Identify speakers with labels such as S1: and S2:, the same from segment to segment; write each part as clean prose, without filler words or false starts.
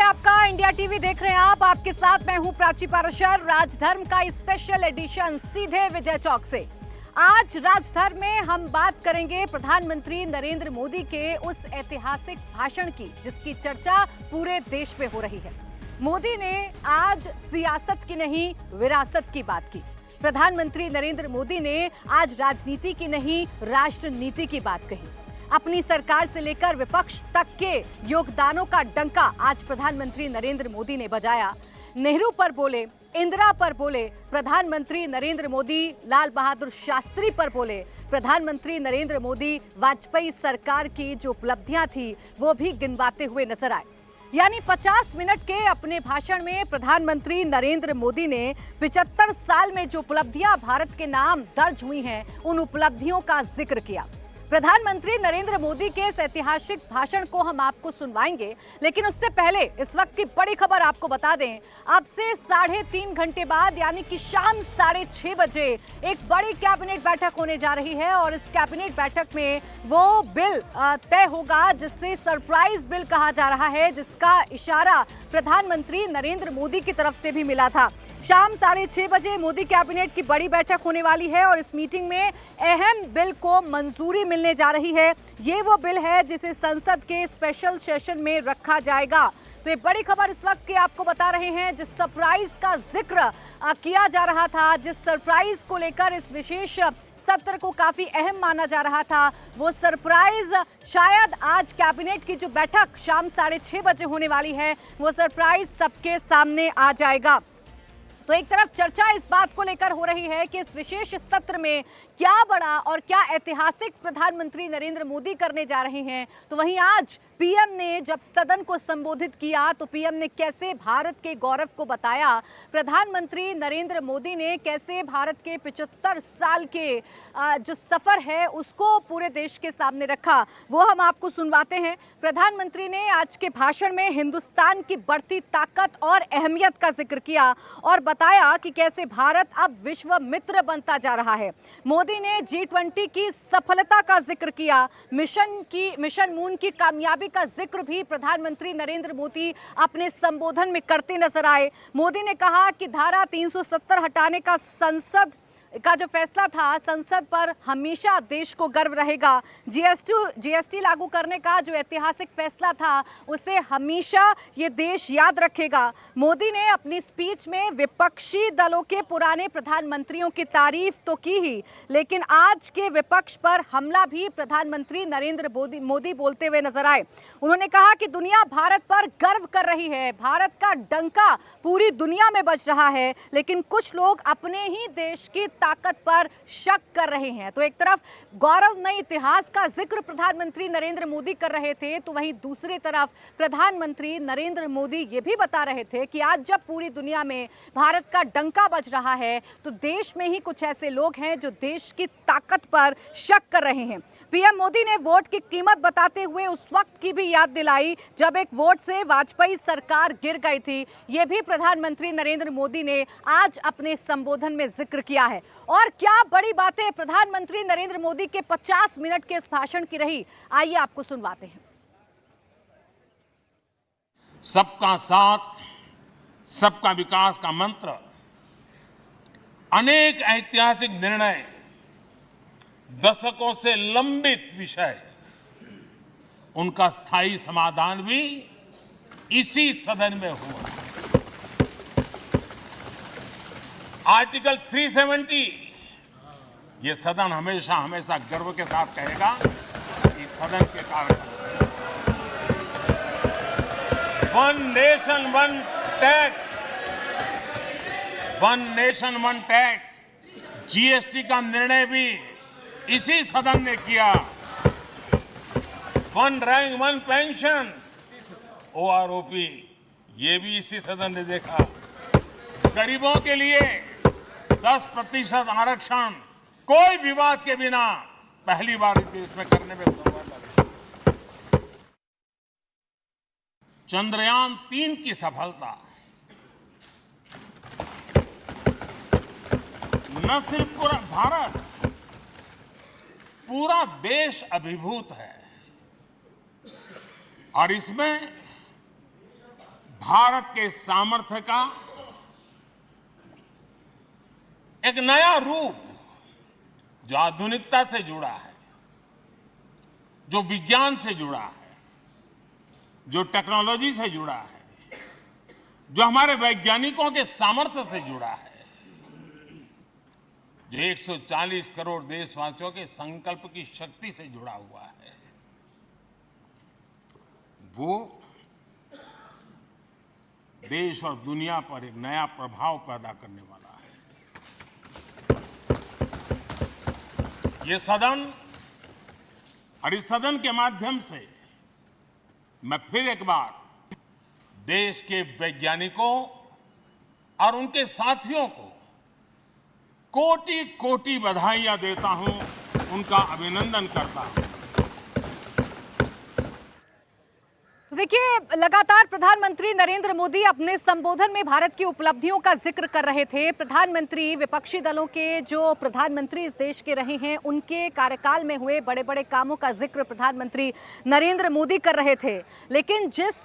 S1: आपका। India TV देख रहे हैं आप। आपके साथ मैं हूं प्राची पाराशर। राजधर्म का स्पेशल एडिशन सीधे विजय चौक से। आज राजधर्म में हम बात करेंगे प्रधानमंत्री नरेंद्र मोदी के उस ऐतिहासिक भाषण की जिसकी चर्चा पूरे देश में हो रही है। मोदी ने आज सियासत की नहीं विरासत की बात की। प्रधानमंत्री नरेंद्र मोदी ने आज राजनीति की नहीं राष्ट्रनीति की बात कही। अपनी सरकार से लेकर विपक्ष तक के योगदानों का डंका आज प्रधानमंत्री नरेंद्र मोदी ने बजाया। नेहरू पर बोले, इंदिरा पर बोले, प्रधानमंत्री नरेंद्र मोदी लाल बहादुर शास्त्री पर बोले। प्रधानमंत्री नरेंद्र मोदी वाजपेयी सरकार की जो उपलब्धियां थी वो भी गिनवाते हुए नजर आए। यानी 50 मिनट के अपने भाषण में प्रधानमंत्री नरेंद्र मोदी ने 75 साल में जो उपलब्धियां भारत के नाम दर्ज हुई हैं उन उपलब्धियों का जिक्र किया। प्रधानमंत्री नरेंद्र मोदी के इस ऐतिहासिक भाषण को हम आपको सुनवाएंगे, लेकिन उससे पहले इस वक्त की बड़ी खबर आपको बता दें। अब से 3.5 घंटे बाद यानी कि शाम 6:30 बजे एक बड़ी कैबिनेट बैठक होने जा रही है और इस कैबिनेट बैठक में वो बिल तय होगा जिससे सरप्राइज बिल कहा जा रहा है, जिसका इशारा प्रधानमंत्री नरेंद्र मोदी की तरफ से भी मिला था। शाम 6:30 बजे मोदी कैबिनेट की बड़ी बैठक होने वाली है और इस मीटिंग में अहम बिल को मंजूरी मिलने जा रही है। ये वो बिल है जिसे संसद के स्पेशल सेशन में रखा जाएगा। तो ये बड़ी खबर इस वक्त की आपको बता रहे हैं। जिस सरप्राइज का जिक्र किया जा रहा था, जिस सरप्राइज को लेकर इस विशेष सत्र को काफी अहम माना जा रहा था, वो सरप्राइज शायद आज कैबिनेट की जो बैठक शाम 6:30 बजे होने वाली है वो सरप्राइज सबके सामने आ जाएगा। तो एक तरफ चर्चा इस बात को लेकर हो रही है कि इस विशेष सत्र में क्या बड़ा और क्या ऐतिहासिक प्रधानमंत्री नरेंद्र मोदी करने जा रहे हैं, तो वहीं आज पीएम ने जब सदन को संबोधित किया तो पीएम ने कैसे भारत के गौरव को बताया। प्रधानमंत्री नरेंद्र मोदी ने कैसे भारत के 75 साल के जो सफर है उसको पूरे देश के सामने रखा, वो हम आपको सुनवाते हैं। प्रधानमंत्री ने आज के भाषण में हिंदुस्तान की बढ़ती ताकत और अहमियत का जिक्र किया और बताया कि कैसे भारत अब विश्व मित्र बनता जा रहा है। मोदी ने G20 की सफलता का जिक्र किया। मिशन मून की कामयाबी का जिक्र भी प्रधानमंत्री नरेंद्र मोदी अपने संबोधन में करते नजर आए। मोदी ने कहा कि धारा 370 हटाने का संसद का जो फैसला था, संसद पर हमेशा देश को गर्व रहेगा। जीएसटी लागू करने का जो ऐतिहासिक फैसला था उसे हमेशा ये देश याद रखेगा। मोदी ने अपनी स्पीच में विपक्षी दलों के पुराने प्रधानमंत्रियों की तारीफ तो की ही, लेकिन आज के विपक्ष पर हमला भी प्रधानमंत्री नरेंद्र मोदी बोलते हुए नजर आए। उन्होंने कहा कि दुनिया भारत पर गर्व कर रही है, भारत का डंका पूरी दुनिया में बज रहा है, लेकिन कुछ लोग अपने ही देश की ताकत पर शक कर रहे हैं। तो एक तरफ गौरवमय इतिहास का जिक्र प्रधानमंत्री नरेंद्र मोदी कर रहे थे, तो वहीं दूसरी तरफ प्रधानमंत्री नरेंद्र मोदी ये भी बता रहे थे कि आज जब पूरी दुनिया में भारत का डंका बज रहा है तो देश में ही कुछ ऐसे लोग हैं जो देश की ताकत पर शक कर रहे हैं। पीएम मोदी ने वोट की कीमत बताते हुए उस वक्त की भी याद दिलाई जब एक वोट से वाजपेयी सरकार गिर गई थी। ये भी प्रधानमंत्री नरेंद्र मोदी ने आज अपने संबोधन में जिक्र किया है। और क्या बड़ी बातें प्रधानमंत्री नरेंद्र मोदी के 50 मिनट के इस भाषण की रही, आइए आपको सुनवाते हैं।
S2: सबका साथ सबका विकास का मंत्र, अनेक ऐतिहासिक निर्णय, दशकों से लंबित विषय, उनका स्थायी समाधान भी इसी सदन में हुआ। आर्टिकल 370 ये सदन हमेशा हमेशा गर्व के साथ कहेगा कि सदन के कारण one nation one tax, one nation one tax, GST का निर्णय भी इसी सदन ने किया। One rank one pension, OROP, ये भी इसी सदन ने देखा। गरीबों के लिए 10% आरक्षण कोई विवाद के बिना पहली बार इस देश में करने में सफल रहे। चंद्रयान 3 की सफलता न सिर्फ पूरा भारत, पूरा देश अभिभूत है और इसमें भारत के सामर्थ्य का एक नया रूप जो आधुनिकता से जुड़ा है, जो विज्ञान से जुड़ा है, जो टेक्नोलॉजी से जुड़ा है, जो हमारे वैज्ञानिकों के सामर्थ्य से जुड़ा है, जो 140 करोड़ देशवासियों के संकल्प की शक्ति से जुड़ा हुआ है, वो देश और दुनिया पर एक नया प्रभाव पैदा करने वाला है। ये सदन और इस सदन के माध्यम से मैं फिर एक बार देश के वैज्ञानिकों और उनके साथियों को कोटि कोटि बधाइयां देता हूं, उनका अभिनंदन करता हूं।
S1: तो देखिए, लगातार प्रधानमंत्री नरेंद्र मोदी अपने संबोधन में भारत की उपलब्धियों का जिक्र कर रहे थे। प्रधानमंत्री विपक्षी दलों के जो प्रधानमंत्री इस देश के रहे हैं, उनके कार्यकाल में हुए बड़े बड़े कामों का जिक्र प्रधानमंत्री नरेंद्र मोदी कर रहे थे। लेकिन जिस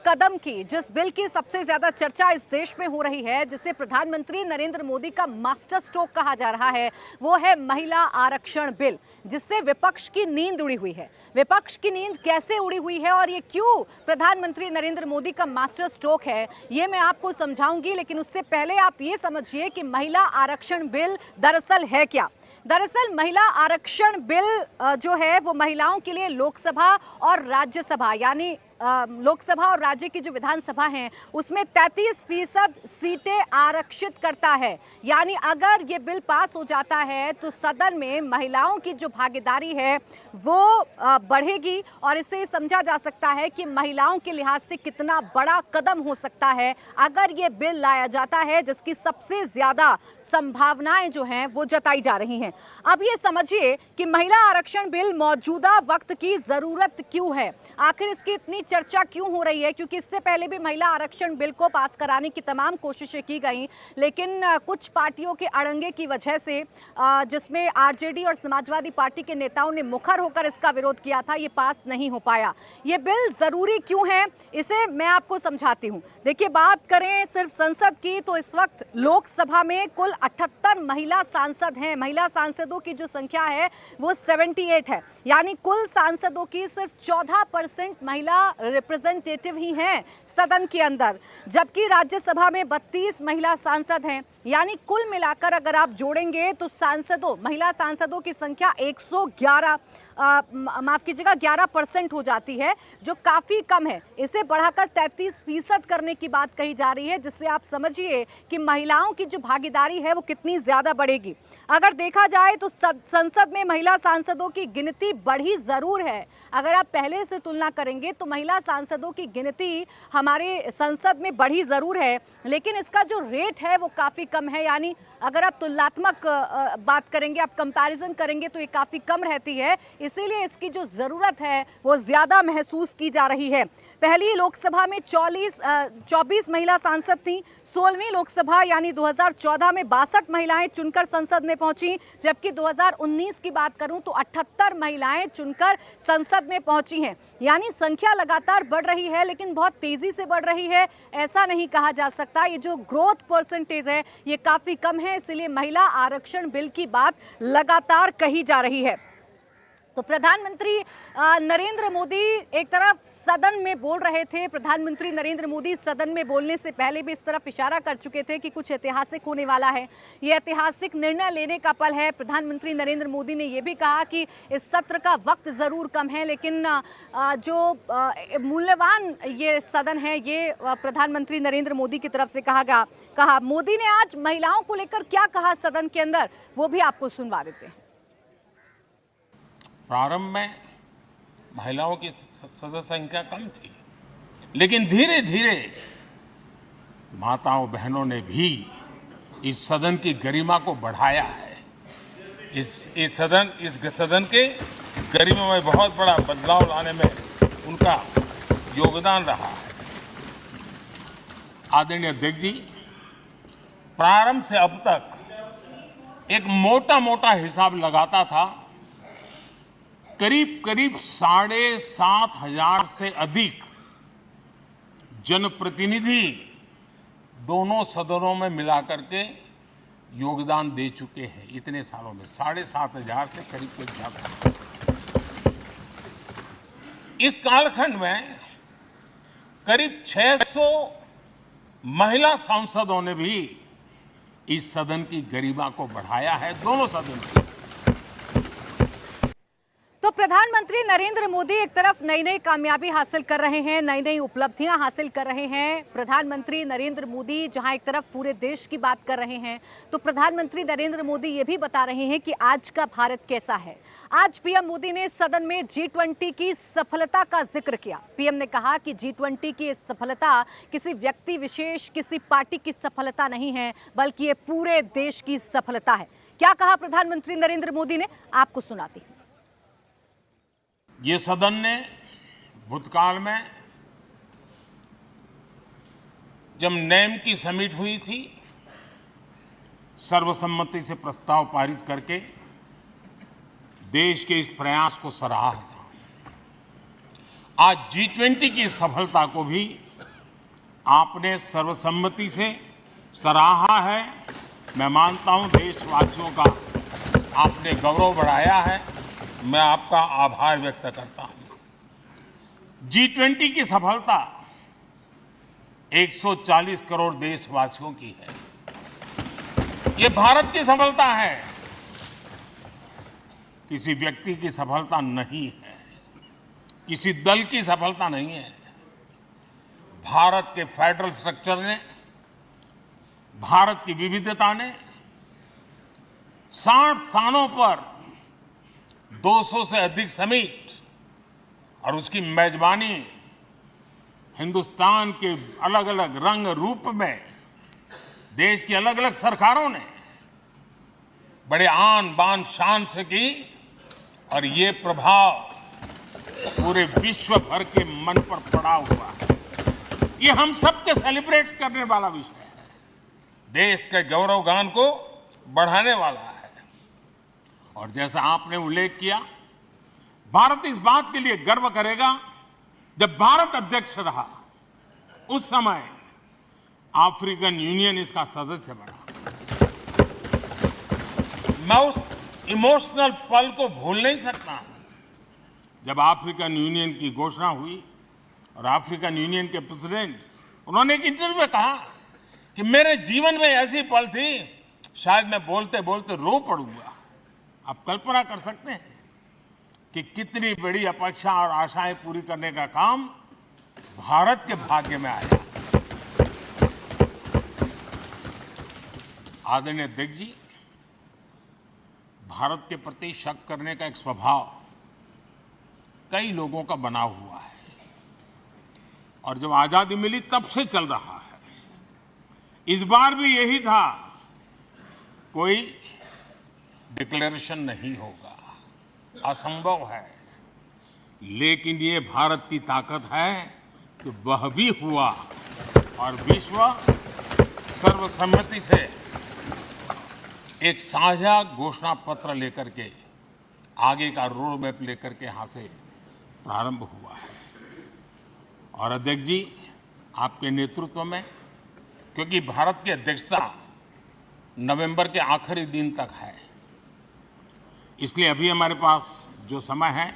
S1: कदम की, जिस बिल की सबसे ज्यादा चर्चा इस देश में हो रही है, जिसे प्रधानमंत्री नरेंद्र मोदी का मास्टर स्ट्रोक कहा जा रहा है, वो है महिला आरक्षण बिल, जिससे विपक्ष की नींद उड़ी हुई है। विपक्ष की नींद कैसे उड़ी हुई है और ये क्यों प्रधानमंत्री नरेंद्र मोदी का मास्टर स्ट्रोक है, ये मैं आपको समझाऊंगी। लेकिन उससे पहले आप ये समझिए कि महिला आरक्षण बिल दरअसल है क्या। दरअसल महिला आरक्षण बिल जो है वो महिलाओं के लिए लोकसभा और राज्यसभा, यानी लोकसभा और राज्य की जो विधानसभा है उसमें 33% सीटें आरक्षित करता है। यानी अगर ये बिल पास हो जाता है तो सदन में महिलाओं की जो भागीदारी है वो बढ़ेगी और इससे समझा जा सकता है कि महिलाओं के लिहाज से कितना बड़ा कदम हो सकता है अगर ये बिल लाया जाता है, जिसकी सबसे ज्यादा संभावनाएं जो हैं वो जताई जा रही हैं। अब ये समझिए कि महिला आरक्षण बिल मौजूदा वक्त की जरूरत क्यों है, आखिर इसकी इतनी चर्चा क्यों हो रही है। क्योंकि इससे पहले भी महिला आरक्षण बिल को पास कराने की तमाम कोशिशें की गई, लेकिन कुछ पार्टियों के अड़ंगे की वजह से, जिसमें आरजेडी और समाजवादी पार्टी के नेताओं ने मुखर होकर इसका विरोध किया था, ये पास नहीं हो पाया। ये बिल जरूरी क्यों है, इसे मैं आपको समझाती हूँ। देखिए, बात करें सिर्फ संसद की तो इस वक्त लोकसभा में कुल 78 महिला सांसद हैं। महिला सांसदों की जो संख्या है वो 78 है, यानी कुल सांसदों की सिर्फ 14% महिला रिप्रेजेंटेटिव ही हैं सदन के अंदर, जबकि राज्यसभा में 32 महिला सांसद हैं। यानी कुल मिलाकर अगर आप जोड़ेंगे तो महिला सांसदों की संख्या 11% हो जाती है, जो काफी कम है। इसे बढ़ाकर 33% करने की बात कही जा रही है, जिससे आप समझिए कि महिलाओं की जो भागीदारी है वो कितनी ज्यादा बढ़ेगी। अगर देखा जाए तो संसद में महिला सांसदों की गिनती बढ़ी जरूर है। अगर आप पहले से तुलना करेंगे तो महिला सांसदों की गिनती हमारे संसद में बढ़ी जरूर है, लेकिन इसका जो रेट है वो काफी कम है। यानी अगर आप तुलनात्मक बात करेंगे, आप कंपैरिजन करेंगे तो ये काफी कम रहती है। इसीलिए इसकी जो जरूरत है वो ज्यादा महसूस की जा रही है। पहली लोकसभा में 24 महिला सांसद थीं। 16वीं लोकसभा यानी 2014 में 62 महिलाएं चुनकर संसद में पहुंची, जबकि 2019 की बात करूं तो 78 महिलाएं चुनकर संसद में पहुंची हैं। यानी संख्या लगातार बढ़ रही है, लेकिन बहुत तेजी से बढ़ रही है, ऐसा नहीं कहा जा सकता। ये जो ग्रोथ परसेंटेज है ये काफी कम है, इसलिए महिला आरक्षण बिल की बात लगातार कही जा रही है। तो प्रधानमंत्री नरेंद्र मोदी एक तरफ सदन में बोल रहे थे। प्रधानमंत्री नरेंद्र मोदी सदन में बोलने से पहले भी इस तरफ इशारा कर चुके थे कि कुछ ऐतिहासिक होने वाला है, ये ऐतिहासिक निर्णय लेने का पल है। प्रधानमंत्री नरेंद्र मोदी ने यह भी कहा कि इस सत्र का वक्त जरूर कम है, लेकिन जो मूल्यवान ये सदन है ये प्रधानमंत्री नरेंद्र मोदी की तरफ से कहा। मोदी ने आज महिलाओं को लेकर क्या कहा सदन के अंदर, वो भी आपको सुनवा देते हैं।
S2: प्रारंभ में महिलाओं की सदस्य संख्या कम थी, लेकिन धीरे धीरे माताओं बहनों ने भी इस सदन की गरिमा को बढ़ाया है। इस सदन के गरिमा में बहुत बड़ा बदलाव लाने में उनका योगदान रहा है। आदरणीय अध्यक्ष जी, प्रारंभ से अब तक एक मोटा हिसाब लगाता था, करीब 7,500 से अधिक जनप्रतिनिधि दोनों सदनों में मिलाकर के योगदान दे चुके हैं इतने सालों में 7,500 से करीब ज्यादा। इस कालखंड में करीब 600 महिला सांसदों ने भी इस सदन की गरिमा को बढ़ाया है, दोनों सदन की।
S1: तो प्रधानमंत्री नरेंद्र मोदी एक तरफ नई नई कामयाबी हासिल कर रहे हैं, नई नई उपलब्धियां हासिल कर रहे हैं। प्रधानमंत्री नरेंद्र मोदी जहां एक तरफ पूरे देश की बात कर रहे हैं, तो प्रधानमंत्री नरेंद्र मोदी ये भी बता रहे हैं कि आज का भारत कैसा है। आज पीएम मोदी ने सदन में G20 की सफलता का जिक्र किया। पीएम ने कहा कि G20 की सफलता किसी व्यक्ति विशेष, किसी पार्टी की सफलता नहीं है, बल्कि ये पूरे देश की सफलता है। क्या कहा प्रधानमंत्री नरेंद्र मोदी ने, आपको सुनाती हूं।
S2: ये सदन ने भूतकाल में जब नेम की समिट हुई थी, सर्वसम्मति से प्रस्ताव पारित करके देश के इस प्रयास को सराहा था। आज G20 की सफलता को भी आपने सर्वसम्मति से सराहा है। मैं मानता हूं देशवासियों का आपने गौरव बढ़ाया है, मैं आपका आभार व्यक्त करता हूं। G20 की सफलता 140 करोड़ देशवासियों की है। ये भारत की सफलता है, किसी व्यक्ति की सफलता नहीं है, किसी दल की सफलता नहीं है। भारत के फेडरल स्ट्रक्चर ने, भारत की विविधता ने 60 स्थानों पर 200 से अधिक समिट और उसकी मेजबानी हिंदुस्तान के अलग अलग रंग रूप में देश की अलग अलग सरकारों ने बड़े आन बान शान से की, और ये प्रभाव पूरे विश्व भर के मन पर पड़ा हुआ है। ये हम सबके सेलिब्रेट करने वाला विषय है, देश के गौरवगान को बढ़ाने वाला है। और जैसा आपने उल्लेख किया, भारत इस बात के लिए गर्व करेगा, जब भारत अध्यक्ष रहा उस समय अफ्रीकन यूनियन इसका सदस्य बना। मैं उस इमोशनल पल को भूल नहीं सकता जब अफ्रीकन यूनियन की घोषणा हुई और अफ्रीकन यूनियन के प्रेसिडेंट, उन्होंने एक इंटरव्यू में कहा कि मेरे जीवन में ऐसी पल थी शायद मैं बोलते बोलते रो पड़ूंगा। आप कल्पना कर सकते हैं कि कितनी बड़ी अपेक्षा और आशाएं पूरी करने का काम भारत के भाग्य में आया। आदरणीय अध्यक्ष जी, भारत के प्रति शक करने का एक स्वभाव कई लोगों का बना हुआ है, और जब आजादी मिली तब से चल रहा है। इस बार भी यही था, कोई डिक्लेरेशन नहीं होगा, असंभव है। लेकिन ये भारत की ताकत है कि वह भी हुआ, और विश्व सर्वसम्मति से एक साझा घोषणा पत्र लेकर के आगे का रोड मैप लेकर के यहाँ से प्रारंभ हुआ है। और अध्यक्ष जी, आपके नेतृत्व में, क्योंकि भारत की अध्यक्षता नवंबर के आखिरी दिन तक है, इसलिए अभी हमारे पास जो समय है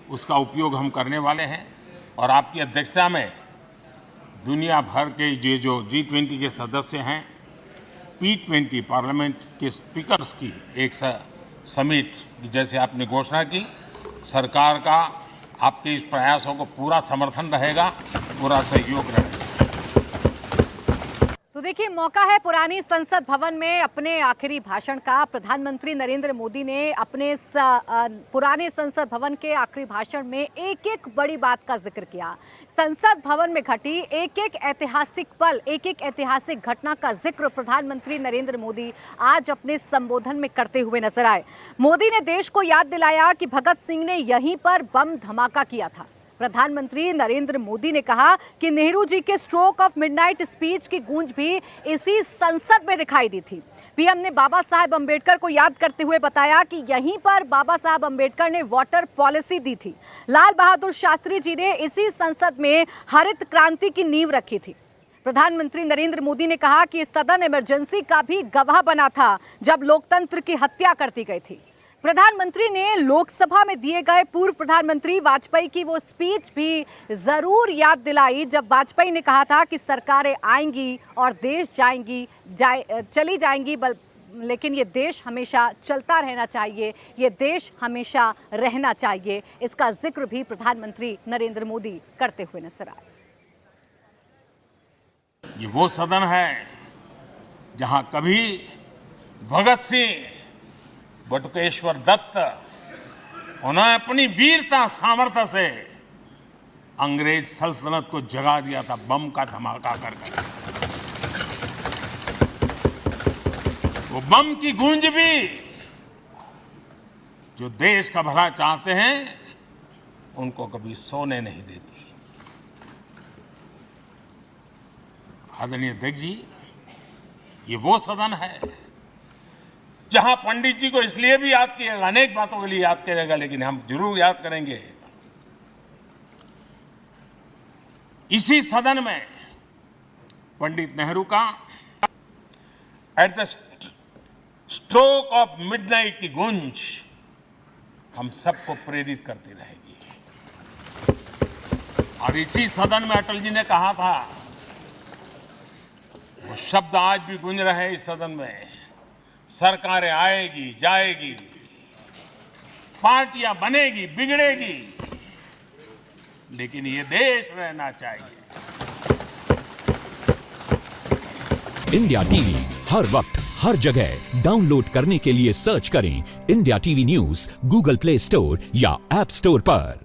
S2: उसका उपयोग हम करने वाले हैं। और आपकी अध्यक्षता में दुनिया भर के ये जो G20 के सदस्य हैं, P20 पार्लियामेंट के स्पीकर्स की एक समिट जैसे आपने घोषणा की, सरकार का आपके इस प्रयासों को पूरा समर्थन रहेगा, पूरा सहयोग रहेगा।
S1: तो देखिए, मौका है पुरानी संसद भवन में अपने आखिरी भाषण का। प्रधानमंत्री नरेंद्र मोदी ने अपने पुराने संसद भवन के आखिरी भाषण में एक एक बड़ी बात का जिक्र किया। संसद भवन में घटी एक एक ऐतिहासिक पल, एक एक ऐतिहासिक घटना का जिक्र प्रधानमंत्री नरेंद्र मोदी आज अपने संबोधन में करते हुए नजर आए। मोदी ने देश को याद दिलाया कि भगत सिंह ने यहीं पर बम धमाका किया था। प्रधानमंत्री नरेंद्र मोदी ने कहा कि नेहरू जी के स्ट्रोक ऑफ मिडनाइट स्पीच की गूंज भी इसी संसद में दिखाई दी थी। पीएम ने बाबा साहब अंबेडकर को याद करते हुए बताया कि यहीं पर बाबा साहब अंबेडकर ने वाटर पॉलिसी दी थी। लाल बहादुर शास्त्री जी ने इसी संसद में हरित क्रांति की नींव रखी थी। प्रधानमंत्री नरेंद्र मोदी ने कहा कि सदन इमरजेंसी का भी गवाह बना था जब लोकतंत्र की हत्या कर दी गई थी। प्रधानमंत्री ने लोकसभा में दिए गए पूर्व प्रधानमंत्री वाजपेयी की वो स्पीच भी जरूर याद दिलाई जब वाजपेयी ने कहा था कि सरकारें आएंगी और देश चली जाएंगी, लेकिन ये देश हमेशा चलता रहना चाहिए, ये देश हमेशा रहना चाहिए। इसका जिक्र भी प्रधानमंत्री नरेंद्र मोदी करते हुए नजर आए।
S2: ये वो सदन है जहां कभी भगत सिंह, बटुकेश्वर दत्त उन्होंने अपनी वीरता सामर्थ्य से अंग्रेज सल्तनत को जगा दिया था बम का धमाका करके। वो बम की गूंज भी जो देश का भला चाहते हैं उनको कभी सोने नहीं देती। आदरणीय अध्यक्ष जी, ये वो सदन है जहां पंडित जी को इसलिए भी याद किएगा, अनेक बातों के लिए याद किएगा, लेकिन हम जरूर याद करेंगे इसी सदन में पंडित नेहरू का at the stroke of midnight की गूंज हम सबको प्रेरित करती रहेगी। और इसी सदन में अटल जी ने कहा था, वो शब्द आज भी गूंज रहे हैं इस सदन में, सरकारें आएगी जाएगी, पार्टियां बनेगी बिगड़ेगी, लेकिन ये देश रहना चाहिए।
S3: इंडिया टीवी हर वक्त हर जगह डाउनलोड करने के लिए सर्च करें India TV news Google play store या ऐप स्टोर पर।